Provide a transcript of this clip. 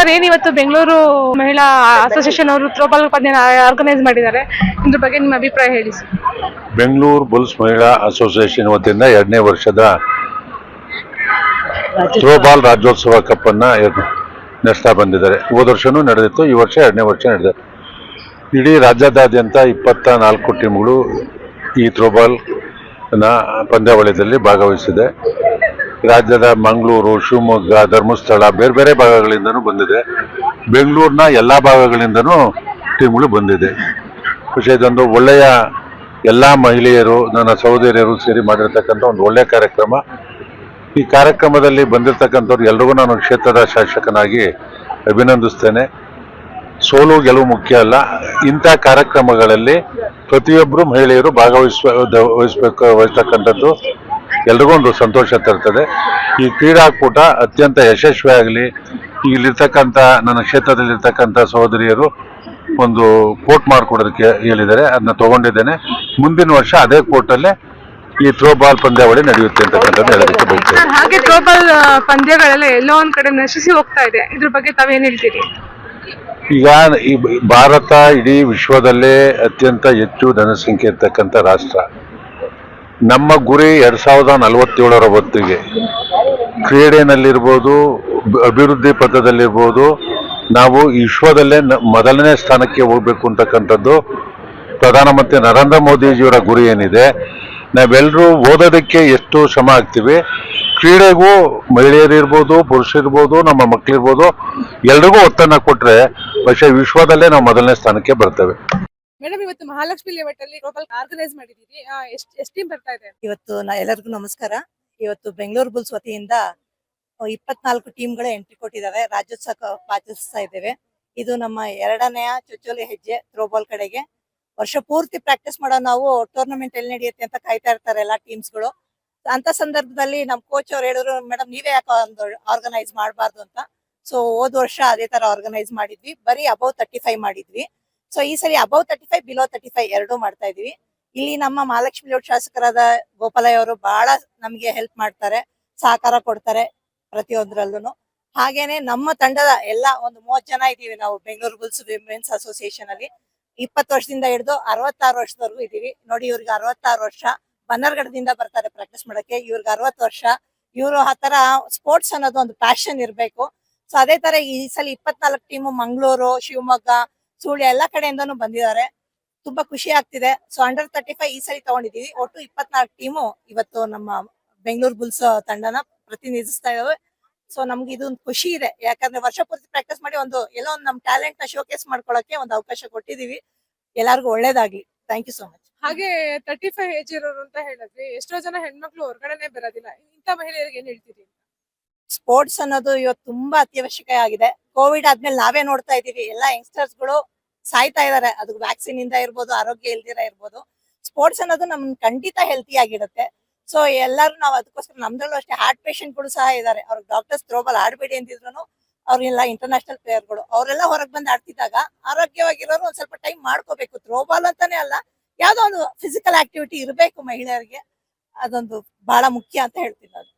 Sir ಏನಿವತ್ತು ಬೆಂಗಳೂರು ಮಹಿಳಾ association ಅವರು ಥ್ರೋಬಾಲ್ ಪಂದ್ಯ ಆರ್ಗನೈಸ್ ಮಾಡಿದ್ದಾರೆ, ಇದ್ರ ಬಗ್ಗೆ ನಿಮ್ಮ ಅಭಿಪ್ರಾಯ ಹೇಳಿ ಸರ್. ಬೆಂಗಳೂರು ಬುಲ್ಸ್ ಮಹಿಳಾ ಅಸೋಸಿಯೇಷನ್ ವತಿಯಿಂದ 2ನೇ ವರ್ಷದ ಥ್ರೋಬಾಲ್ ರಾಜ್ಯೋತ್ಸವ ಕಪ್ ಅನ್ನ ನಡೆಸ್ತಾ ಬಂದಿದ್ದಾರೆ. ಹೋದ ವರ್ಷನೂ ನಡೆದಿತ್ತು, ಈ ವರ್ಷ 2ನೇ ವರ್ಷ ನಡೆದಿದೆ. ಇಡೀ ರಾಜ್ಯದಾದ್ಯಂತ 24 ಟೀಮ್ಗಳು ಈ ಥ್ರೋಬಾಲ್ ಪಂದ್ಯಾವಳಿಯಲ್ಲಿ ಭಾಗವಹಿಸಿದೆ. ರಾಜ್ಯದ ಮಂಗಳೂರು, ಶಿವಮೊಗ್ಗ, ಧರ್ಮಸ್ಥಳ ಬೇರೆ ಬೇರೆ ಭಾಗಗಳಿಂದನೂ ಬಂದಿದೆ. ಬೆಂಗಳೂರಿನ ಎಲ್ಲ ಭಾಗಗಳಿಂದನೂ ಟೀಮ್ಗಳು ಬಂದಿದೆ. ಖುಷಿ, ಇದೊಂದು ಒಳ್ಳೆಯ ಎಲ್ಲ ಮಹಿಳೆಯರು, ನನ್ನ ಸಹೋದರಿಯರು ಸೇರಿ ಮಾಡಿರ್ತಕ್ಕಂಥ ಒಂದು ಒಳ್ಳೆಯ ಕಾರ್ಯಕ್ರಮ. ಈ ಕಾರ್ಯಕ್ರಮದಲ್ಲಿ ಬಂದಿರತಕ್ಕಂಥವ್ರು ಎಲ್ರಿಗೂ ನಾನು ಕ್ಷೇತ್ರದ ಶಾಸಕನಾಗಿ ಅಭಿನಂದಿಸ್ತೇನೆ. ಸೋಲು ಗೆಲುವು ಮುಖ್ಯ ಅಲ್ಲ, ಇಂಥ ಕಾರ್ಯಕ್ರಮಗಳಲ್ಲಿ ಪ್ರತಿಯೊಬ್ಬರು ಮಹಿಳೆಯರು ವಹಿಸ್ತಕ್ಕಂಥದ್ದು ಎಲ್ರಿಗೂ ಒಂದು ಸಂತೋಷ ತರ್ತದೆ. ಈ ಕ್ರೀಡಾಕೂಟ ಅತ್ಯಂತ ಯಶಸ್ವಿಯಾಗಲಿ. ಇಲ್ಲಿರ್ತಕ್ಕಂಥ ನನ್ನ ಕ್ಷೇತ್ರದಲ್ಲಿರ್ತಕ್ಕಂಥ ಸಹೋದರಿಯರು ಒಂದು ಕೋಟ್ ಮಾಡಿಕೊಡೋದಕ್ಕೆ ಹೇಳಿದ್ದಾರೆ, ಅದನ್ನ ತಗೊಂಡಿದ್ದೇನೆ. ಮುಂದಿನ ವರ್ಷ ಅದೇ ಕೋರ್ಟಲ್ಲೇ ಈ ಥ್ರೋಬಾಲ್ ಪಂದ್ಯಾವಳಿ ನಡೆಯುತ್ತೆ ಅಂತಕ್ಕಂಥದ್ದು ಹೇಳೋದಕ್ಕೆ ಬಯಸ್ತೇನೆ. ಹಾಗೆ ಥ್ರೋಬಾಲ್ ಪಂದ್ಯಗಳೆಲ್ಲ ಎಲ್ಲೋ ಒಂದ್ ಕಡೆ ನಶಿಸಿ ಹೋಗ್ತಾ ಇದೆ, ಇದ್ರ ಬಗ್ಗೆ ತಾವೇನ್ ಹೇಳ್ತೀರಿ? ಈಗ ಈ ಭಾರತ ಇಡೀ ವಿಶ್ವದಲ್ಲೇ ಅತ್ಯಂತ ಹೆಚ್ಚು ಜನಸಂಖ್ಯೆ ಇರ್ತಕ್ಕಂಥ ರಾಷ್ಟ್ರ. ನಮ್ಮ ಗುರಿ 2047ರ ಹೊತ್ತಿಗೆ ಕ್ರೀಡೆನಲ್ಲಿರ್ಬೋದು, ಅಭಿವೃದ್ಧಿ ಪಥದಲ್ಲಿರ್ಬೋದು, ನಾವು ವಿಶ್ವದಲ್ಲೇ ಮೊದಲನೇ ಸ್ಥಾನಕ್ಕೆ ಹೋಗ್ಬೇಕು ಅಂತಕ್ಕಂಥದ್ದು ಪ್ರಧಾನಮಂತ್ರಿ ನರೇಂದ್ರ ಮೋದಿಜಿಯವರ ಗುರಿ ಏನಿದೆ. ನಾವೆಲ್ಲರೂ ಓದೋದಕ್ಕೆ ಎಷ್ಟು ಶ್ರಮ ಆಗ್ತೀವಿ, ಕ್ರೀಡೆಗೂ ಮಹಿಳೆಯರಿರ್ಬೋದು, ಪುರುಷರಿರ್ಬೋದು, ನಮ್ಮ ಮಕ್ಕಳಿರ್ಬೋದು, ಎಲ್ರಿಗೂ ಒತ್ತನ್ನು ಕೊಟ್ಟರೆ ಬಹುಶಃ ವಿಶ್ವದಲ್ಲೇ ನಾವು ಮೊದಲನೇ ಸ್ಥಾನಕ್ಕೆ ಬರ್ತೇವೆ. ಮೇಡಮ್, ಇವತ್ತು ಮಹಾಲಕ್ಷ್ಮಿ ಲೇಔಟ್ ಅಲ್ಲಿ ಥ್ರೋಬಾಲ್ ಆರ್ಗನೈಸ್ ಮಾಡಿದೀವಿ, ಎಷ್ಟು ಟೀಮ್ ಬರ್ತಾ ಇದೆ? ಇವತ್ತು ಎಲ್ಲರಿಗೂ ನಮಸ್ಕಾರ. ಇವತ್ತು ಬೆಂಗಳೂರು ಬುಲ್ಸ್ ವತಿಯಿಂದ 24 ಟೀಮ್ಗಳು ಎಂಟ್ರಿ ಕೊಟ್ಟಿದ್ದಾರೆ. ರಾಜ್ಯೋತ್ಸವ ಆಚರಿಸ್ತಾ ಇದ್ದೇವೆ. ಇದು ನಮ್ಮ 2ನೇ ಚೊಚ್ಚಲ ಹೆಜ್ಜೆ ಥ್ರೋಬಾಲ್ ಕಡೆಗೆ. ವರ್ಷ ಪೂರ್ತಿ ಪ್ರಾಕ್ಟೀಸ್ ಮಾಡೋ ನಾವು ಟೂರ್ನಮೆಂಟ್ ಎಲ್ಲಿ ನಡೆಯುತ್ತೆ ಅಂತ ಕಾಯ್ತಾ ಇರ್ತಾರೆ ಎಲ್ಲಾ ಟೀಮ್ಸ್ಗಳು. ಅಂತ ಸಂದರ್ಭದಲ್ಲಿ ನಮ್ ಕೋಚ್ ಅವ್ರು ಹೇಳಿದ್ರು, ಮೇಡಮ್ ನೀವೇ ಯಾಕೆ ಒಂದು ಆರ್ಗನೈಸ್ ಮಾಡಬಾರ್ದು ಅಂತ. ಸೊ ಹೋದ್ ವರ್ಷ ಅದೇ ತರ ಆರ್ಗನೈಸ್ ಮಾಡಿದ್ವಿ, ಬರೀ ಅಬೌವ್ 35 ಮಾಡಿದ್ವಿ. ಸೊ ಈ ಸರಿ ಅಬೌವ್ 35 ಬಿಲೋ 35 ಎರಡೂ ಮಾಡ್ತಾ ಇದೀವಿ. ಇಲ್ಲಿ ನಮ್ಮ ಮಹಾಲಕ್ಷ್ಮಿ ಲೇಔಟ್ ಶಾಸಕರಾದ ಗೋಪಾಲಯ್ಯ ಅವರು ಬಹಳ ನಮ್ಗೆ ಹೆಲ್ಪ್ ಮಾಡ್ತಾರೆ, ಸಹಕಾರ ಕೊಡ್ತಾರೆ ಪ್ರತಿಯೊಂದರಲ್ಲೂ. ಹಾಗೇನೆ ನಮ್ಮ ತಂಡದ ಎಲ್ಲ ಒಂದು 30 ಜನ ಇದೀವಿ ನಾವು ಬೆಂಗಳೂರು ಬುಲ್ಸ್ ವಿಮೆನ್ಸ್ ಅಸೋಸಿಯೇಷನ್ ಅಲ್ಲಿ. 20 ವರ್ಷದಿಂದ ಹಿಡಿದು 66 ವರ್ಷದವರೆಗೂ ಇದೀವಿ. ನೋಡಿ, ಇವ್ರಿಗೆ 66 ವರ್ಷ. ಬನ್ನರ್ಗಡದಿಂದ ಬರ್ತಾರೆ ಪ್ರಾಕ್ಟೀಸ್ ಮಾಡಕ್ಕೆ. ಇವ್ರಿಗೆ 60 ವರ್ಷ. ಇವ್ರು ಆ ತರ ಸ್ಪೋರ್ಟ್ಸ್ ಅನ್ನೋದು ಒಂದು ಪ್ಯಾಷನ್ ಇರ್ಬೇಕು. ಸೊ ಅದೇ ತರ ಈ ಸಲ 24 ಟೀಮು ಮಂಗಳೂರು, ಶಿವಮೊಗ್ಗ, ಸುಳ್ಯ ಎಲ್ಲಾ ಕಡೆಯಿಂದನೂ ಬಂದಿದ್ದಾರೆ. ತುಂಬಾ ಖುಷಿ ಆಗ್ತಿದೆ. ಸೊ ಅಂಡರ್ 35 ಈ ಸರಿ ತಗೊಂಡಿದೀವಿ. ಒಟ್ಟು 24 ಟೀಮು ಇವತ್ತು ನಮ್ಮ ಬೆಂಗಳೂರು ಬುಲ್ಸ್ ತಂಡನ ಪ್ರತಿನಿಧಿಸ್ತಾ ಇದಾವೆ. ಸೊ ನಮ್ಗೆ ಇದೊಂದು ಖುಷಿ ಇದೆ, ಯಾಕಂದ್ರೆ ವರ್ಷ ಪೂರ್ತಿ ಪ್ರಾಕ್ಟೀಸ್ ಮಾಡಿ ಎಲ್ಲೋ ಒಂದು ನಮ್ ಟ್ಯಾಲೆಂಟ್ ನ ಶೋಕೇಸ್ ಮಾಡ್ಕೊಳಕ್ಕೆ ಒಂದು ಅವಕಾಶ ಕೊಟ್ಟಿದೀವಿ. ಎಲ್ಲಾರ್ಗು ಒಳ್ಳೇದಾಗ್ಲಿ. Thank you so much. ಹಾಗೆ 35 ಏಜ್ ಇರೋರು ಅಂತ ಹೇಳಿದ್ವಿ, ಎಷ್ಟೋ ಜನ ಹೆಣ್ಮಕ್ಳು ಹೊರಗಡೆನೆ ಬರೋದಿಲ್ಲ, ಇಂಥ ಮಹಿಳೆಯರಿಗೆ ಏನ್ ಹೇಳ್ತೀರಿ? ಸ್ಪೋರ್ಟ್ಸ್ ಅನ್ನೋದು ಇವತ್ತು ತುಂಬಾ ಅತ್ಯವಶ್ಯಕ ಆಗಿದೆ. ಕೋವಿಡ್ ಆದ್ಮೇಲೆ ನಾವೇ ನೋಡ್ತಾ ಇದೀವಿ, ಎಲ್ಲಾ ಯಂಗ್ಸ್ಟರ್ಸ್ ಗಳು ಸಾಯ್ತಾ ಇದಾರೆ. ಅದು ವ್ಯಾಕ್ಸಿನ್ ಇಂದ ಇರ್ಬೋದು, ಆರೋಗ್ಯ ಇಲ್ದಿರ ಇರ್ಬೋದು. ಸ್ಪೋರ್ಟ್ಸ್ ಅನ್ನೋದು ನಮ್ ಖಂಡಿತ ಹೆಲ್ತಿ ಆಗಿರುತ್ತೆ. ಸೊ ಎಲ್ಲರೂ ನಾವು ಅದಕ್ಕೋಸ್ಕರ, ನಮ್ದ್ರಲ್ಲೂ ಅಷ್ಟೇ ಹಾರ್ಟ್ ಪೇಷಂಟ್ ಗಳು ಸಹ ಇದಾರೆ. ಅವ್ರಿಗೆ ಡಾಕ್ಟರ್ಸ್ ಥ್ರೋಬಾಲ್ ಆಡ್ಬೇಡಿ ಅಂತಿದ್ರು, ಅವ್ರೆಲ್ಲ ಇಂಟರ್ನ್ಯಾಷನಲ್ ಪ್ಲೇಯರ್ ಗಳು, ಅವರೆಲ್ಲ ಹೊರಗೆ ಬಂದು ಆಡ್ತಿದ್ದಾಗ ಆರೋಗ್ಯವಾಗಿರೋರು ಒಂದ್ ಸ್ವಲ್ಪ ಟೈಮ್ ಮಾಡ್ಕೋಬೇಕು. ಥ್ರೋಬಾಲ್ ಅಂತಾನೆ ಅಲ್ಲ, ಯಾವ್ದೋ ಒಂದು ಫಿಸಿಕಲ್ ಆಕ್ಟಿವಿಟಿ ಇರಬೇಕು ಮಹಿಳೆಯರಿಗೆ. ಅದೊಂದು ಬಹಳ ಮುಖ್ಯ ಅಂತ ಹೇಳ್ತೀನಿ ನಾನು.